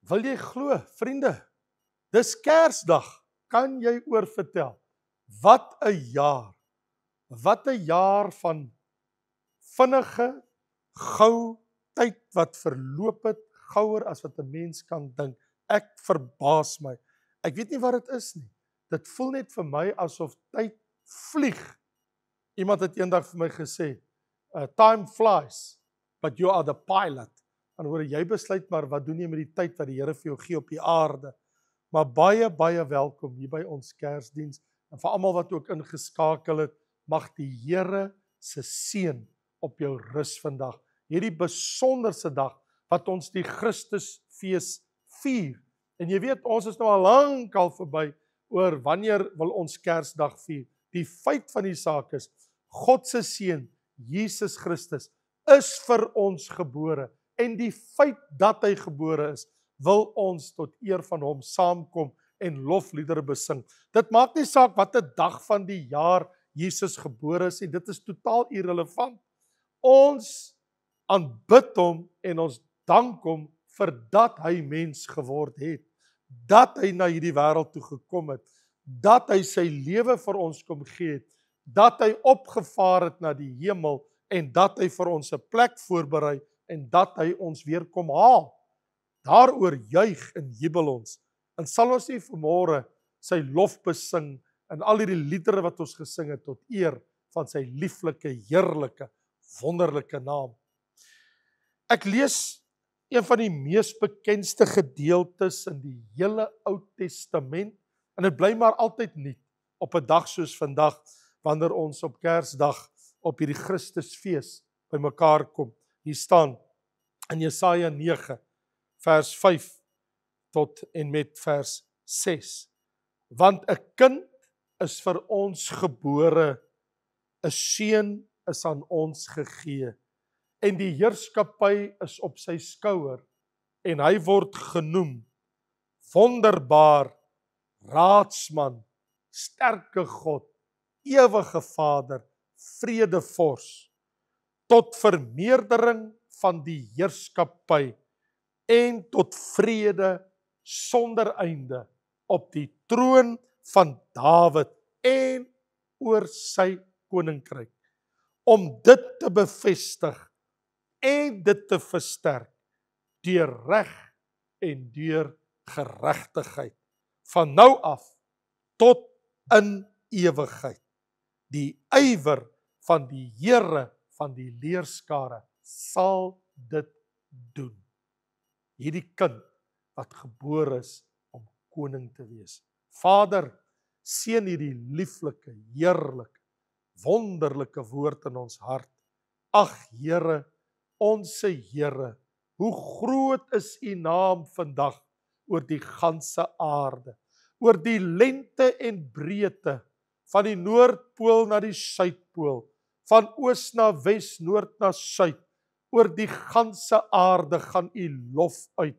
Wil jy glo, vriende? Dis Kersdag. Kan jy oor vertel? Wat 'n jaar. Wat 'n jaar van vinnige, gou tyd wat verloop het, gouer as wat 'n mens kan dink. Ek verbaas my. Ek weet nie wat dit is nie. Dit voel net vir my asof tyd vlieg. Iemand het eendag vir my gesê, time flies, but you are the pilot. En hoor jy besluit maar wat doen jy met die tyd wat die Here vir jou gee op die aarde. Maar baie, baie welkom hier by ons Kersdiens. En vir almal wat ook ingeskakel het, mag die Here se seën op jou rus vandag. Hierdie besonderse dag wat ons die Christusfees vier. En jy weet, ons is nou al lankal verby oor wanneer wil ons Kersdag vier. Die feit van die saak is, God se seun, Jesus Christus, is vir ons gebore. En die feit dat hy gebore is, wil ons tot eer van hom saamkom en lofliedere besing. Dit maak nie saak wat 'n dag van die jaar Jesus gebore is nie, dit is totaal irrelevant. Ons aanbid hom en ons dank hom vir dat hy mens geword het, dat hy na hierdie wêreld toe gekom het, dat hy sy lewe vir ons kom gee het, dat hy opgevaar het na die hemel en dat hy vir ons 'n plek voorberei en dat hy ons weer kom haal. Daaroor juig en jubel ons. En sal ons nie vanmôre sy lof besing en al hierdie liedere wat ons gesing het tot eer van sy lieflike, heerlike, wonderlike naam. Ek lees een van die mees bekendste gedeeltes in die hele Ou Testament en dit bly maar altyd nuut op 'n dag soos vandag wanneer ons op Kersdag op hierdie Christusfees bymekaar kom. Hier staan in Jesaja 9 vers 5 tot en met vers 6. Want 'n kind is vir ons gebore, 'n seun is aan ons gegee, en die heerskappy is op sy skouer, en hy word genoem Wonderbaar, Raadsman, Sterke God, Ewige Vader, Vredevors, tot vermeerdering van die heerskappy en tot vrede sonder einde op die troon van Dawid en oor sy koninkryk, om dit te bevestig en dit te versterk deur reg en deur geregtigheid van nou af tot in ewigheid. Die ywer van die Here van die leerskare sal dit doen. Hierdie kind wat gebore is om koning te wees. Vader, seën hierdie lieflike, heerlike, wonderlike woord in ons hart. Ag Here, onse Here, hoe groot is U naam vandag oor die ganse aarde, oor die lengte en breedte van die Noordpool na die Suidpool, van oos na wes, noord na suid, oor die ganse aarde gaan U lof uit.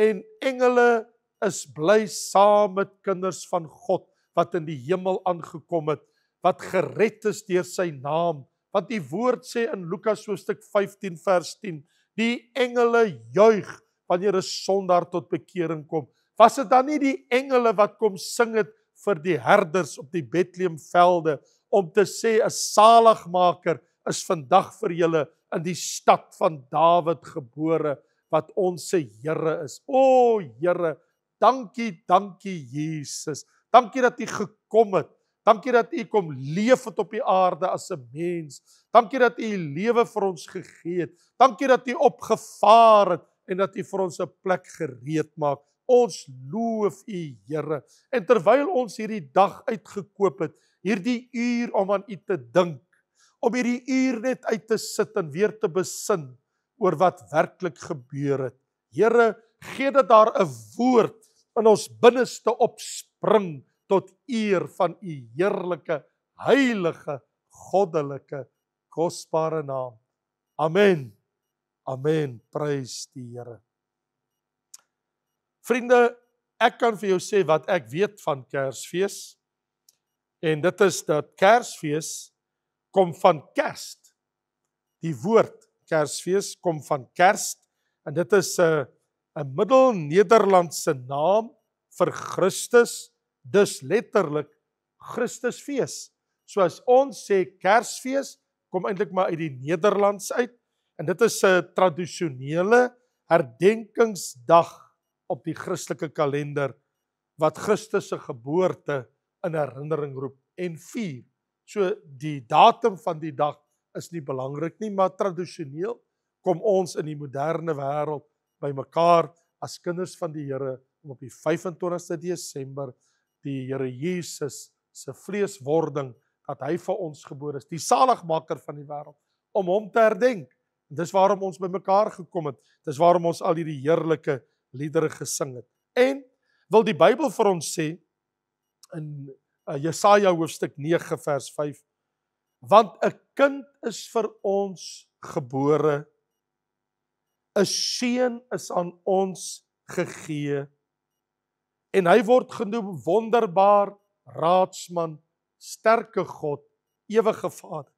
En engele is bly saam met kinders van God wat in die hemel aangekom het, wat gered is deur sy naam. Want die woord sê in Lukas hoofstuk 15 vers 10, die engele juig wanneer 'n sondaar tot bekering kom. Was dit dan nie die engele wat kom sing het vir die herders op die Bethlehemvelde om te sê 'n saligmaker is vandag vir julle in die stad van Dawid gebore, wat ons se Here is. O Here, dankie, dankie Jesus. Dankie dat U gekom het. Dankie dat U kom leef het op die aarde as 'n mens. Dankie dat U lewe vir ons gegee het. Dankie dat U opgevaar het en dat U vir ons 'n plek gereed maak. Ons loof U, Here. En terwyl ons hierdie dag uitgekoop het, hierdie uur om aan U te dink, om hierdie uur net uit te sit en weer te besin oor wat werklik gebeur het. Here, gee dat daar 'n woord in ons binneste opspring tot eer van U heerlike, heilige, goddelike, kosbare naam. Amen. Amen. Prys die Here. Vriende, ek kan vir jou sê wat ek weet van Kersfees. En dit is dat Kersfees kom van kerst. Die woord Kersfees kom van kerst. En dit is 'n 'n Middelnederlandse naam vir Christus, dus letterlik Christusfees. So as ons sê Kersfees, kom eintlik maar uit die Nederlands uit, en dit is 'n tradisionele herdenkingsdag op die Christelike kalender, wat Christus se geboorte in herinnering roep en vier. So die datum van die dag is nie belangrik nie, maar tradisioneel kom ons in die moderne wêreld bymekaar as kinders van die Here om op die 25ste Desember die Here Jesus se vleeswording, dat hy vir ons gebore is, die saligmaker van die wêreld, om hom te herdenk. Dis waarom ons bymekaar gekom het. Dis waarom ons al hierdie heerlike liedere gesing het. En wil die Bybel vir ons sê in Jesaja hoofstuk 9 vers 5, want 'n kind is vir ons gebore, 'n seun is aan ons gegee, en hy word genoem wonderbaar, raadsman, sterke God, ewige Vader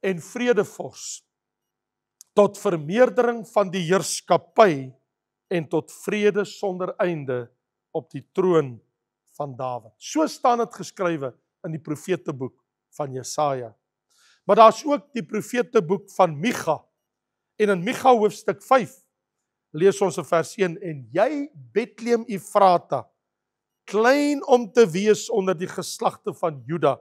en vredevors, tot vermeerdering van die heerskappy en tot vrede sonder einde op die troon van Dawid. So staan dit geskrywe in die profeteboek van Jesaja. Maar daar's ook die profeteboek van Micha. En in Micha hoofstuk 5 lees ons in vers 1, en jy Bethlehem Efrata, klein om te wees onder die geslagte van Juda,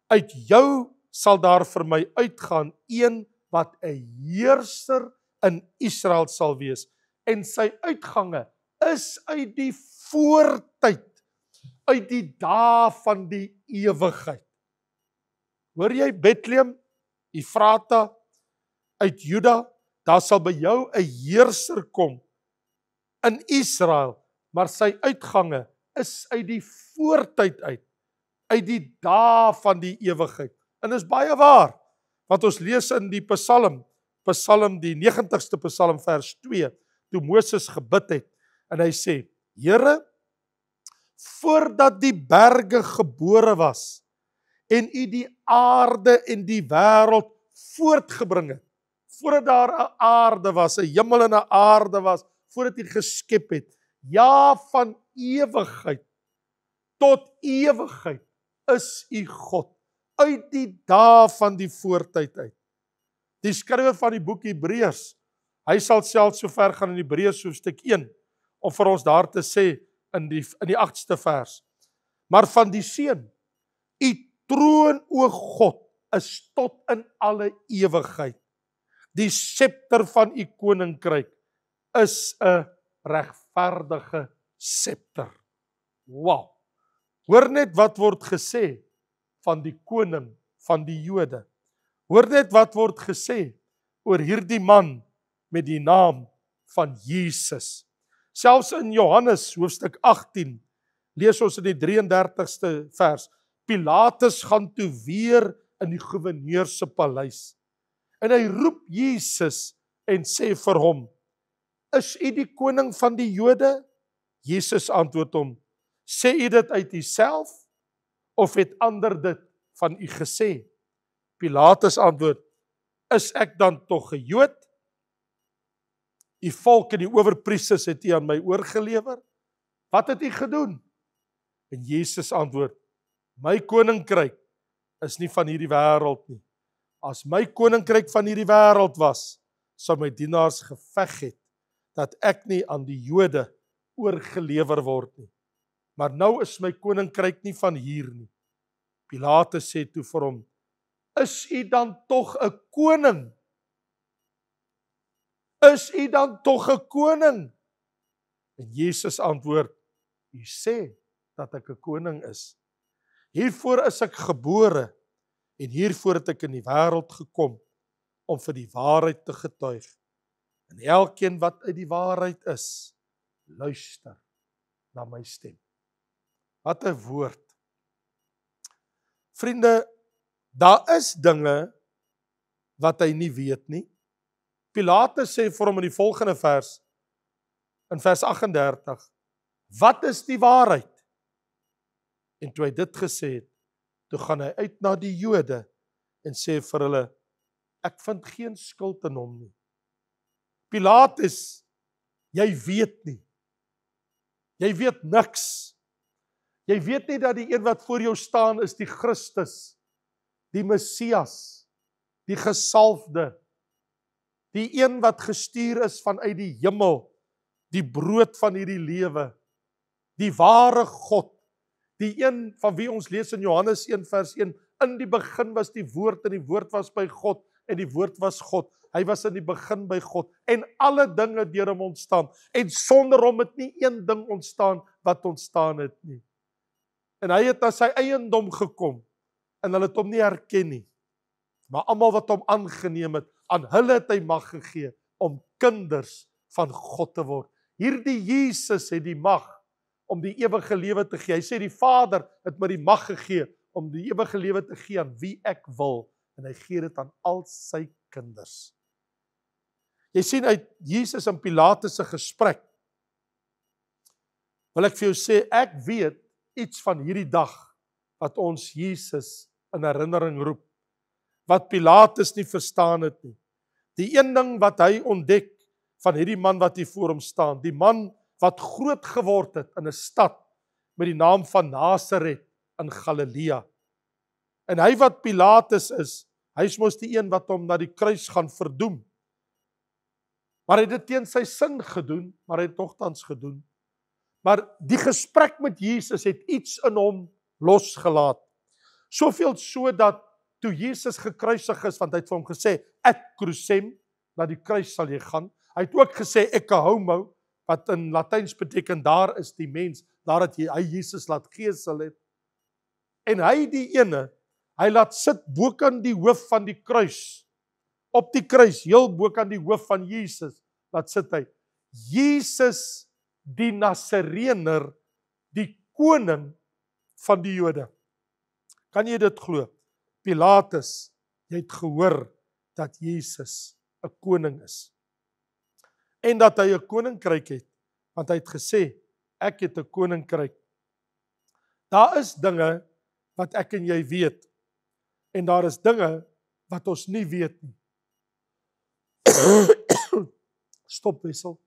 uit jou sal daar vir my uitgaan een wat 'n heerser in Israel sal wees, en sy uitgange is uit die voortyd, uit die dae van die ewigheid. Hoor jy Bethlehem Efrata uit Juda, daar sal by jou 'n heerser kom in Israel, maar sy uitgange is uit die voortyd uit die dae van die ewigheid. En is baie waar, want ons lees in die Psalm die 90ste Psalm vers 2, toe Moses gebid het, en hy sê, Here, voordat die berge gebore was, en u die aarde en die wêreld voortgebring het, voordat daar 'n aarde was, 'n hemel en 'n aarde was, voordat u geskep het, ja, van ewigheid tot ewigheid is u God, uit die dae van die voortyd uit. Die skrywer van die boek Hebreërs, hy sal self so ver gaan in Hebreërs hoofstuk 1, om vir ons daar te sê, in die 8ste vers, maar van die Seun, u troon, o God, is tot in alle ewigheid. Die scepter van u koninkryk is 'n regverdige scepter. Wow! Hoor net wat word gesê van die koning van die Jode. Hoor net wat word gesê oor hierdie man met die naam van Jesus. Selfs in Johannes hoofstuk 18 lees ons in die 33ste vers, Pilatus gaan toe weer in die gouverneur se paleis. En hy roep Jesus en sê vir hom, is u die koning van die Jode? Jesus antwoord hom, sê u dit uit uself, of het ander dit van u gesê? Pilatus antwoord, is ek dan tog 'n Jood? Die volk en die owerpriesters het u aan my oorgelewer. Wat het u gedoen? En Jesus antwoord, my koninkryk is nie van hierdie wêreld nie. As my koninkryk van hierdie wêreld was, sou my dienaars geveg het, dat ek nie aan die Jode oorgelewer word nie. Maar nou is my koninkryk nie van hier nie. Pilatus sê toe vir hom, is u dan tog 'n koning? Is u dan tog 'n koning? En Jesus antwoord, u sê dat ek 'n koning is. Hiervoor is ek gebore, en hiervoor het ek in die wêreld gekom, om vir die waarheid te getuig. En elkeen wat uit die waarheid is, luister na my stem. Wat 'n woord. Vriende, daar is dinge wat hy nie weet nie. Pilatus sê vir hom in die volgende vers, in vers 38, wat is die waarheid? En toe hy dit gesê het, toe gaan hy uit na die Jode en sê vir hulle, ek vind geen skuld in hom nie. Pilatus, jy weet nie. Jy weet niks. Jy weet nie dat die een wat voor jou staan is die Christus, die Messias, die gesalfde, die een wat gestuur is vanuit die hemel, die brood van hierdie lewe, die ware God, die een van wie ons lees in Johannes 1 vers 1, in die begin was die woord en die woord was by God en die woord was God. Hy was in die begin by God en alle dinge deur hom ontstaan en sonder hom het nie een ding ontstaan wat ontstaan het nie. En hy het na sy eiendom gekom en hulle het hom nie herken nie. Maar almal wat hom aangeneem het, aan hulle het hy mag gegee om kinders van God te word. Hierdie Jesus het die mag om die ewige lewe te gee. Hy sê die Vader het my die mag gegee om die ewige lewe te gee aan wie ek wil en hy gee dit aan al sy kinders. Jy sien uit Jesus en Pilatus se gesprek, wil ek vir jou sê, ek weet iets van hierdie dag, wat ons Jesus in herinnering roep, wat Pilatus nie verstaan het nie. Die een ding wat hy ontdek, van hierdie man wat hier voor hom staan, die man wat groot geword het in 'n stad, met die naam van Nasaret in Galilea. En hy wat Pilatus is, hy is mos die een wat hom na die kruis gaan verdoem. Maar hy het dit teen sy sin gedoen, maar hy het nogtans gedoen. Maar die gesprek met Jesus het iets in hom losgelaat. Soveel so dat toe Jesus gekruisig is, want hy het vir hom gesê, ad crucem, na die kruis sal jy gaan. Hy het ook gesê, ecce homo, wat in Latyns beteken, daar is die mens, daar het hy Jesus laat geesel het. En hy die ene, hy laat sit bokant die hoof van die kruis, op die kruis, heel bokant die hoof van Jesus, laat sit hy, Jesus die Nasarener, die koning van die Jode. Kan jy dit glo? Pilatus, jy het gehoor dat Jesus 'n koning is. En dat hy 'n koninkryk het, want hy het gesê, ek het 'n koninkryk. Daar is dinge wat ek en jy weet, en daar is dinge wat ons nie weet nie. Stop wissel.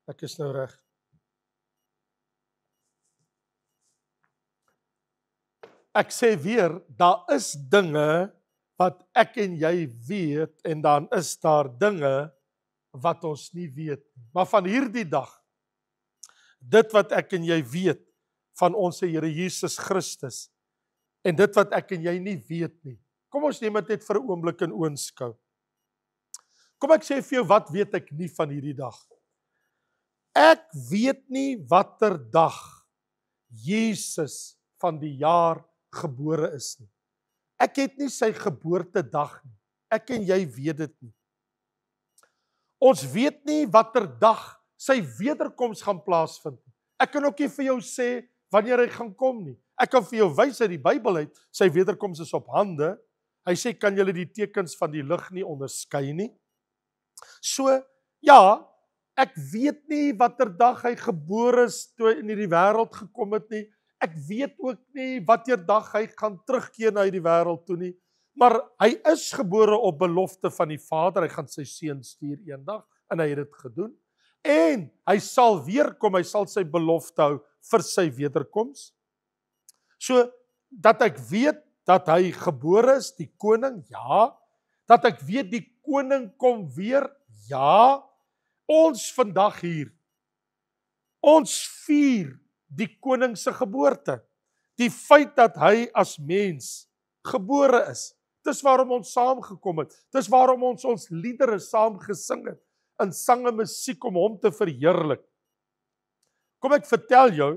Ek is nou reg. Ek sê weer, daar is dinge wat ek en jy weet, en dan is daar dinge wat ons nie weet nie. Maar van hierdie dag, dit wat ek en jy weet van ons Here Jesus Christus, en dit wat ek en jy nie weet nie. Kom ons neem dit net vir 'n oomblik in oënskou. Kom ek sê vir jou, wat weet ek nie van hierdie dag? Ek weet nie watter dag Jesus van die jaar gebore is nie. Ek het nie sy geboortedag nie. Ek en jy weet dit nie. Ons weet nie watter dag sy wederkoms gaan plaasvind nie. Ek kan ook nie vir jou sê wanneer hy gaan kom nie. Ek kan vir jou wys uit die Bybel uit, sy wederkoms is op hande. Hy sê, kan julle die tekens van die lig nie onderskei nie? So, ja, ek weet nie watter dag hy gebore is toe in hierdie wêreld gekom het nie. Ek weet ook nie watter dag hy gaan terugkeer na hierdie wêreld toe nie. Maar hy is gebore op belofte van die Vader. Hy gaan sy seun stuur eendag en hy het dit gedoen. En hy sal weer kom, hy sal sy belofte hou vir sy wederkoms. So, dat ek weet dat hy gebore is, die koning, ja. Dat ek weet die koning kom weer, ja. Ons vandag hier, ons vier die koning se geboorte. Die feit dat hy as mens gebore is. Dis waarom ons saamgekom het. Dis waarom ons liedere saam gesing het. In sang en musiek om hom te verheerlik. Kom ek vertel jou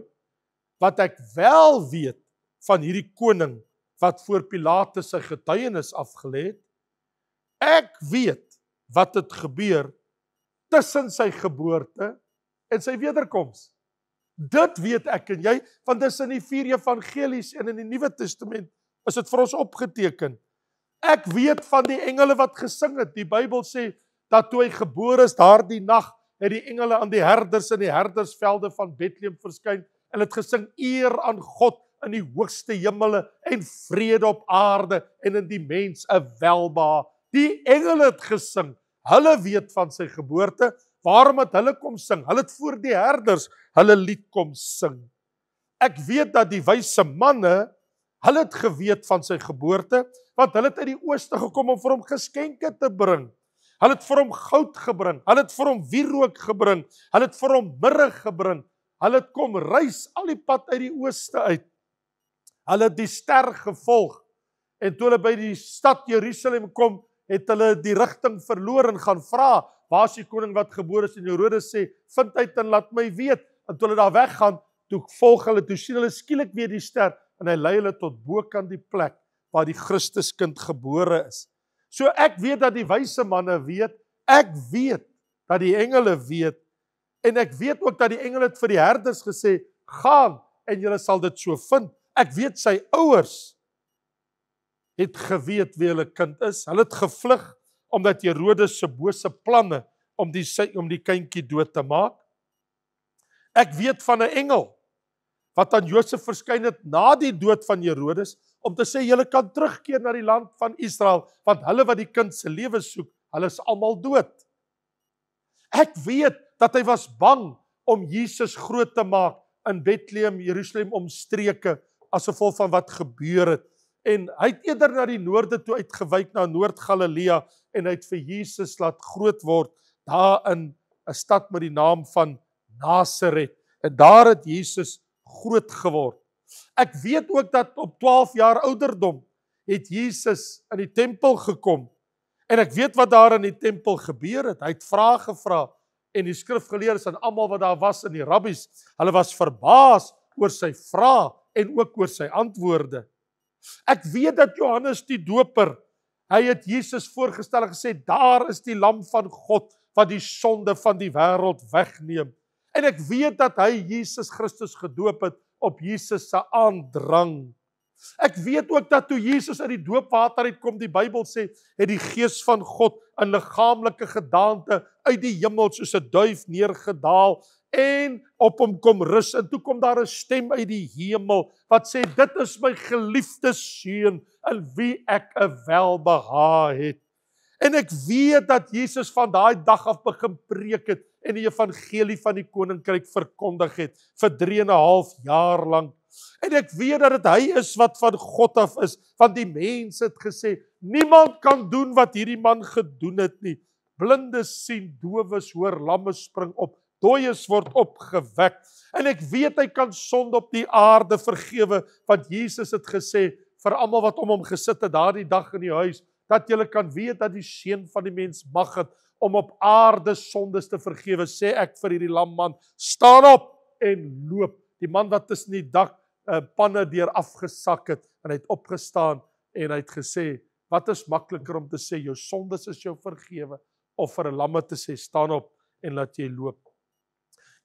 wat ek wel weet van hierdie koning wat voor Pilatus sy getuienis afgelê het. Ek weet wat het gebeur tussen sy geboorte en sy wederkoms. Dit weet ek en jy, want dis in die 4 evangelies en in die Nuwe Testament is dit vir ons opgeteken. Ek weet van die engele wat gesing het. Die Bybel sê dat toe hy gebore is, daardie nag het die engele aan die herders in die herdersvelde van Bethlehem verskyn en het gesing eer aan God in die hoogste hemele en vrede op aarde en in die mens 'n welbehae. Die engele het gesing. Hulle weet van sy geboorte. Waarom het hulle kom sing? Hulle het voor die herders hulle lied kom sing. Ek weet dat die wyse manne, hulle het geweet van sy geboorte, want hulle het uit die ooste gekom om vir hom geskenke te bring. Hulle het vir hom goud gebring, hulle het vir hom wierook gebring, hulle het vir hom mirre gebring, hulle het kom reis al die pad uit die ooste uit. Hulle het die ster gevolg, en toe hulle by die stad Jerusalem kom, het hulle die rigting verloor en gaan vra, waar is die koning wat gebore is? En Herodes sê, vind uit en laat my weet. En toe hulle daar weggaan, toe volg hulle, toe sien hulle skielik weer die ster, en hy lei hulle tot bokant die plek, waar die Christuskind gebore is. So ek weet dat die wyse manne weet, ek weet dat die engele weet, en ek weet ook dat die engele het vir die herders gesê, gaan, en julle sal dit so vind. Ek weet sy ouers het geweet wie hulle kind is. Hulle het gevlug, omdat Herodes se bose planne om die kindjie dood te maak. Ek weet van 'n engel, wat aan Josef verskyn het na die dood van Herodes, om te sê, julle kan terugkeer na die land van Israel, want hulle wat die kind se lewe soek, hulle is almal dood. Ek weet dat hy was bang om Jesus groot te maak in Bethlehem, Jerusalem omstreke, as gevolg van wat gebeur het. En hy het eerder na die noorde toe uitgewyk, na Noord-Galilea, en hy het vir Jesus laat groot word, daar in 'n stad met die naam van Nasaret. En daar het Jesus groot geword. Ek weet ook dat op 12 jaar ouderdom het Jesus in die tempel gekom. En ek weet wat daar in die tempel gebeur het. Hy het vrae gevra, en die skrifgeleerdes en almal wat daar was, en die rabbies, hulle was verbaas oor sy vrae en ook oor sy antwoorde. Ek weet dat Johannes die Doper, hy het Jesus voorgestel en gesê, daar is die lam van God, wat die sonde van die wêreld wegneem. En ek weet dat hy Jesus Christus gedoop het, op Jesus se aandrang. Ek weet ook dat toe Jesus uit die doopwater uitkom, die Bybel sê, het die Gees van God in liggaamlike gedaante uit die hemel soos 'n duif neergedaal en op hom kom rus. En toe kom daar 'n stem uit die hemel wat sê, dit is my geliefde seun in wie ek 'n welbehae het. En ek weet dat Jesus van daai dag af begin preek het en die evangelie van die koninkryk verkondig het vir 3,5 jaar lank. En ek weet dat dit hy is wat van God af is, want die mense het gesê, niemand kan doen wat hierdie man gedoen het nie. Blindes sien, dowes hoor, lamme spring op, dooies word opgewek. En ek weet hy kan sonde op die aarde vergewe, want Jesus het gesê, vir almal wat om hom gesit het daardie dag in die huis, dat julle kan weet dat die Seun van die mens mag het om op aarde sondes te vergewe, sê ek vir hierdie lamman, staan op en loop. Die man wat tussen die dak panne deur afgesak het, en hy het opgestaan en hy het gesê, wat is makliker om te sê, jou sondes is jou vergewe, of vir 'n lamme te sê, staan op en laat jy loop.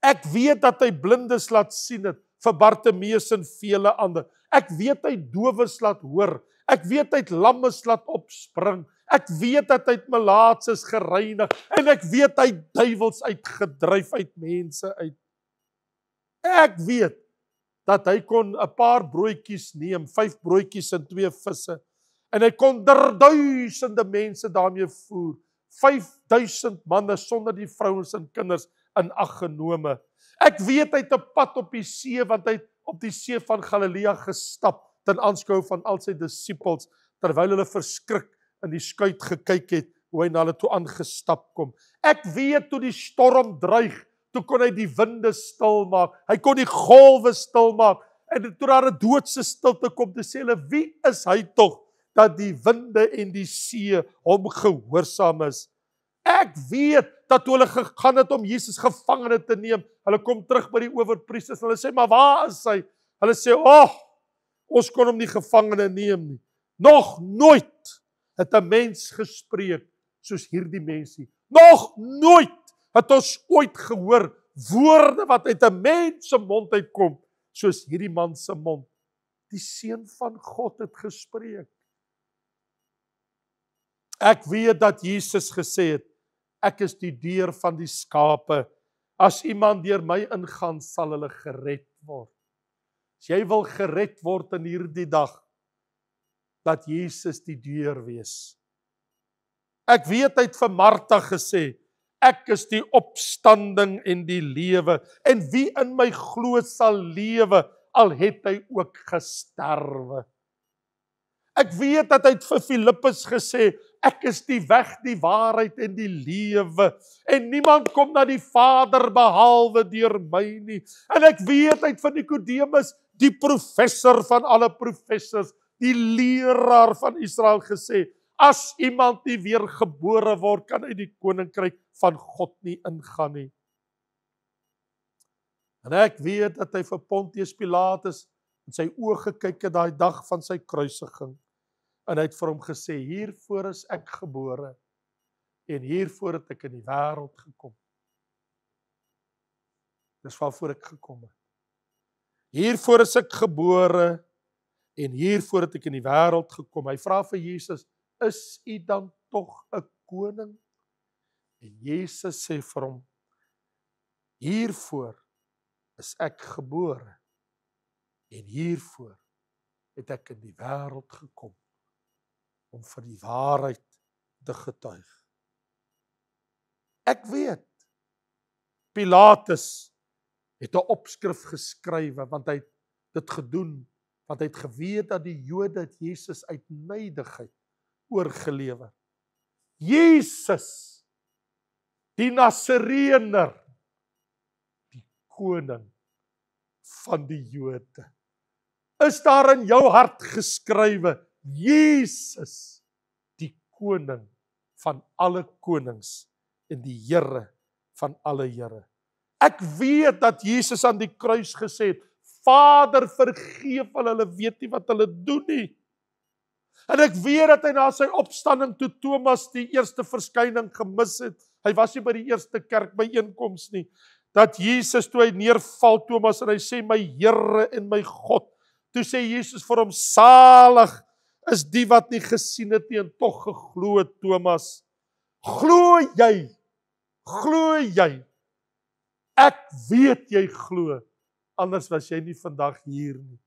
Ek weet dat hy blindes laat sien het, vir Bartimeus en vele ander. Ek weet hy dowes laat hoor. Ek weet hy het lammes laat opspring. Ek weet dat hy het melaatses gereinig. En ek weet hy het duiwels uitgedryf uit mense uit. Ek weet dat hy kon 'n paar broodjies neem, 5 broodjies en 2 visse. En hy kon duisende mense daarmee voer. 5,000 manne sonder die vrouens en kinders in ag genome. Ek weet hy het 'n pad op die see, want hy het op die see van Galilea gestap, ten aanskou van al sy disippels, terwyl hulle verskrik in die skuit gekyk het, hoe hy na hulle toe aangestap kom. Ek weet toe die storm dreig, toe kon hy die winde stil maak, hy kon die golwe stil maak, en toe daar 'n doodse stilte kom, te sê hulle, wie is hy tog, dat die winde en die see hom gehoorsaam is. Ek weet dat toe hulle gegaan het om Jesus gevangene te neem, hulle kom terug by die owerpriesters, hulle sê, maar waar is hy? Hulle sê, ons kon hom nie gevangene neem nie. Nog nooit het 'n mens gespreek soos hierdie mensie. Nog nooit het ons ooit gehoor woorde wat uit 'n mens se mond uitkom, soos hierdie man se mond. Die Seun van God het gespreek. Ek weet dat Jesus gesê het, ek is die deur van die skape. As iemand deur my ingaan, sal hulle gered word. As jy wil gered word in hierdie dag, dat Jesus die deur wees. Ek weet hy het vir Martha gesê, ek is die opstanding en die lewe, en wie in my glo sal lewe, al het hy ook gesterwe. Ek weet dat hy het vir Filippus gesê, ek is die weg, die waarheid en die lewe, en niemand kom na die Vader behalwe deur my nie. En ek weet hy het vir Nikodemus, die professor van alle professors, die leraar van Israel gesê, as iemand nie weer gebore word, kan hy die koninkryk van God nie ingaan nie. En ek weet dat hy vir Pontius Pilatus in sy oë gekyk het daai dag van sy kruisiging. En hy het vir hom gesê, hiervoor is ek gebore, en hiervoor het ek in die wêreld gekom. Dis waarvoor ek gekom het. Hiervoor is ek gebore, en hiervoor het ek in die wêreld gekom. Hy vra vir Jesus, is u dan tog 'n koning? En Jesus sê vir hom, hiervoor is ek gebore, en hiervoor het ek in die wêreld gekom, om vir die waarheid te getuig. Ek weet, Pilatus het 'n opskrif geskrywe, want hy het dit gedoen, want hy het geweet dat die Jode het Jesus uit nydigheid oorgelewer. Jesus, die Nasareëner, die koning van die Jode. Is daar in jou hart geskrywe, Jesus, die koning van alle konings en die Here van alle Here. Ek weet dat Jesus aan die kruis gesê het, Vader, vergeef hulle weet nie wat hulle doen nie. En ek weet dat hy na sy opstanding toe Thomas die eerste verskyning gemis het. Hy was nie by die eerste kerkbyeenkoms nie. Dat Jesus toe hy neerval Thomas en hy sê my Here en my God. Toe sê Jesus vir hom salig is die wat nie gesien het nie en tog geglo het Thomas. Glo jy? Glo jy? Ek weet jy glo. Anders was jy nie vandag hier nie.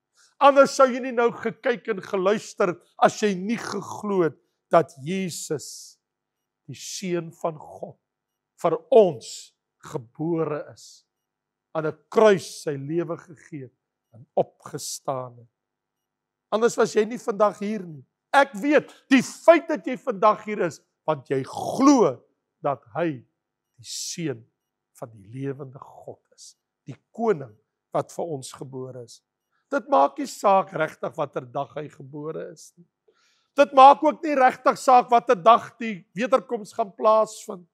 Anders sou jy nie nou gekyk en geluister as jy nie geglo het dat Jesus, die Seun van God, vir ons gebore is, aan 'n kruis sy lewe gegee het en opgestaan het. Anders was jy nie vandag hier nie. Ek weet, die feit dat jy vandag hier is, want jy glo dat hy die Seun van die lewende God is, die koning wat vir ons gebore is. Dit maak nie saak regtig watter dag hy gebore is nie. Dit maak ook nie regtig saak watter dag die wederkoms gaan plaasvind.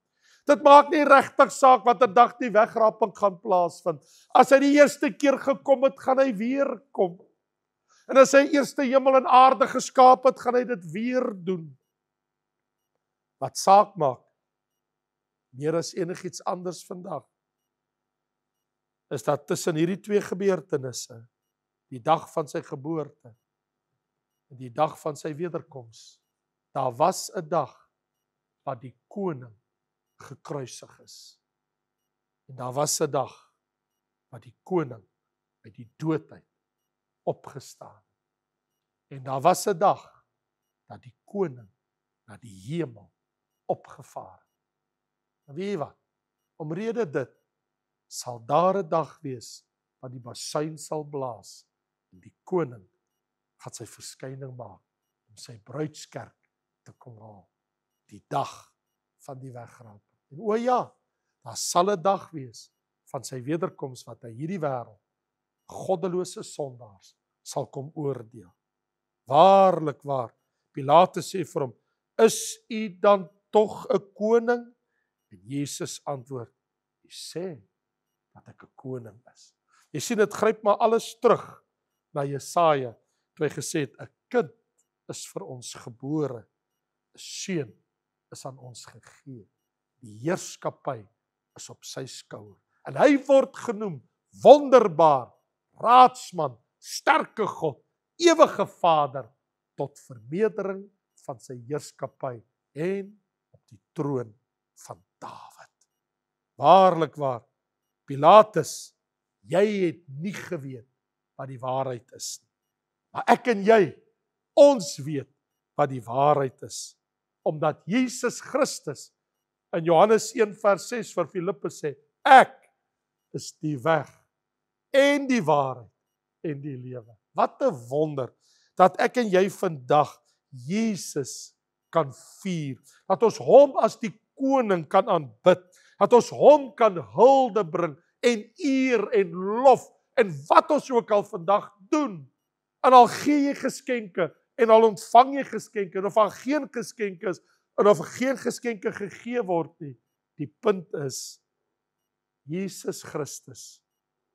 Dit maak nie regtig saak watter dag die wegraping gaan plaasvind. As hy die eerste keer gekom het, gaan hy weer kom. En as hy eerste hemel en aarde geskaap het, gaan hy dit weer doen. Wat saak maak, meer as enigiets anders vandag, is dat tussen hierdie twee gebeurtenisse, die dag van sy geboorte en die dag van sy wederkoms, daar was 'n dag wat die koning gekruisig is. En daar was 'n dag wat die koning uit die dood uit opgestaan. En daar was 'n dag dat die koning na die hemel opgevaar het. En weet jy wat? Omrede dit sal daar 'n dag wees wat die basuin sal blaas en die koning gaan sy verskyning maak om sy bruidskerk te kom haal. Die dag van die wegraping. En o ja, daar sal 'n dag wees van sy wederkoms wat hy hierdie wêreld, goddelose sondaars, sal kom oordeel. Waarlik waar, Pilatus sê vir hom, is u dan tog 'n koning? En Jesus antwoord, jy sê dat ek 'n koning is. Jy sien, dit gryp maar alles terug na Jesaja, toe hy gesê het, 'n kind is vir ons gebore, 'n seun is aan ons gegee. Die heerskappy is op sy skouer. En hy word genoem wonderbaar, raadsman, sterke God, ewige Vader, tot vermeerdering van sy heerskappy en op die troon van Dawid. Waarlik waar, Pilatus, jy het nie geweet wat die waarheid is nie. Maar ek en jy, ons weet wat die waarheid is. Omdat Jesus Christus in Johannes 1 vers 6 vir Filippus sê, ek is die weg en die waarheid en die lewe. Wat 'n wonder dat ek en jy vandag Jesus kan vier. Dat ons hom as die koning kan aanbid. Dat ons hom kan hulde bring en eer en lof en wat ons ook al vandag doen. En al gee jy geskenke en al ontvang jy geskenke en of al geen geskenke is en of geen geskenke gegee word nie. Die punt is Jesus Christus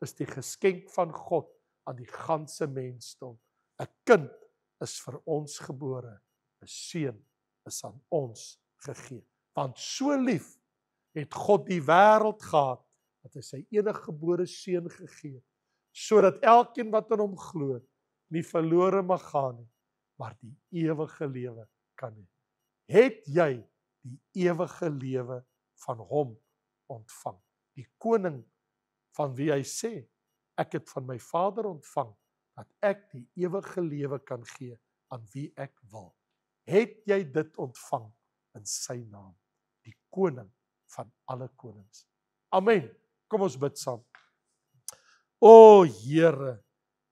is die geskenk van God aan die ganse mensdom. 'n Kind is vir ons gebore, 'n seun is aan ons gegee. Want so lief het God die wêreld gehad dat hy sy enige gebore seun gegee, sodat elkeen wat in hom glo nie verlore mag gaan nie, maar die ewige lewe kan hê. Het jy die ewige lewe van hom ontvang? Die koning van wie hy sê, ek het van my Vader ontvang, dat ek die ewige lewe kan gee aan wie ek wil. Het jy dit ontvang in sy naam? Die koning van alle konings. Amen. Kom ons bid saam. O Here,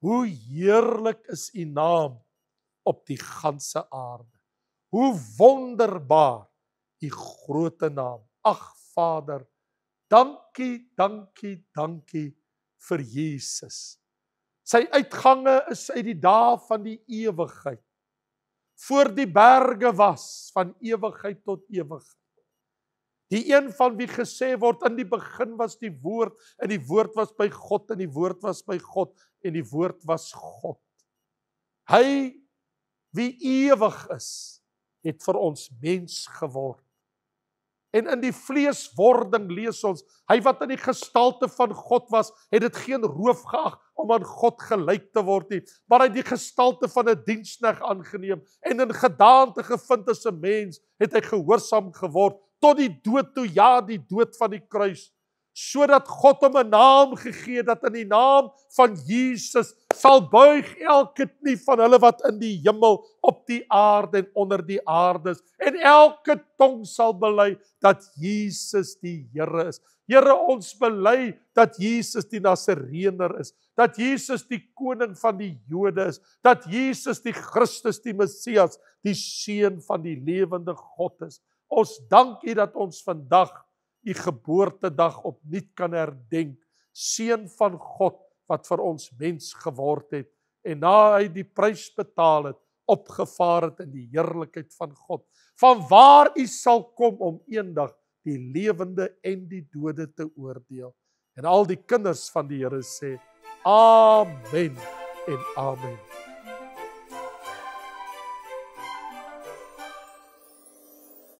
hoe heerlik is u naam op die ganse aarde. Hoe wonderbaar u groote naam. Ag Vader, dankie, dankie, dankie vir Jesus. Sy uitgange is uit die dae van die ewigheid. Voor die berge was, van ewigheid tot ewigheid. Die een van wie gesê word, in die begin was die woord, en die woord was by God, en die woord was by God, en die woord was God. Hy, wie ewig is, het vir ons mens geword. En in die vleeswording lees ons, hy wat in die gestalte van God was, het dit geen roof geag om aan God gelyk te word nie, maar hy het die gestalte van 'n diensknegt aangeneem, en in gedaante gevind as 'n mens, het hy gehoorsaam geword, tot die dood toe, ja, die dood van die kruis, sodat God hom 'n naam gegee, dat in die naam van Jesus sal buig elke knie van hulle wat in die hemel, op die aarde en onder die aarde is, en elke tong sal bely dat Jesus die Here is. Here, ons bely dat Jesus die Nasareëner is, dat Jesus die koning van die Jode is, dat Jesus die Christus, die Messias, die seun van die lewende God is. Ons dank U dat ons vandag U geboortedag opnuut kan herdenk. Seun van God wat vir ons mens geword het en na hy die prys betaal het, opgevaar het in die heerlikheid van God. Van waar U sal kom om eendag die lewende en die dode te oordeel. En al die kinders van die Here sê, Amen en Amen.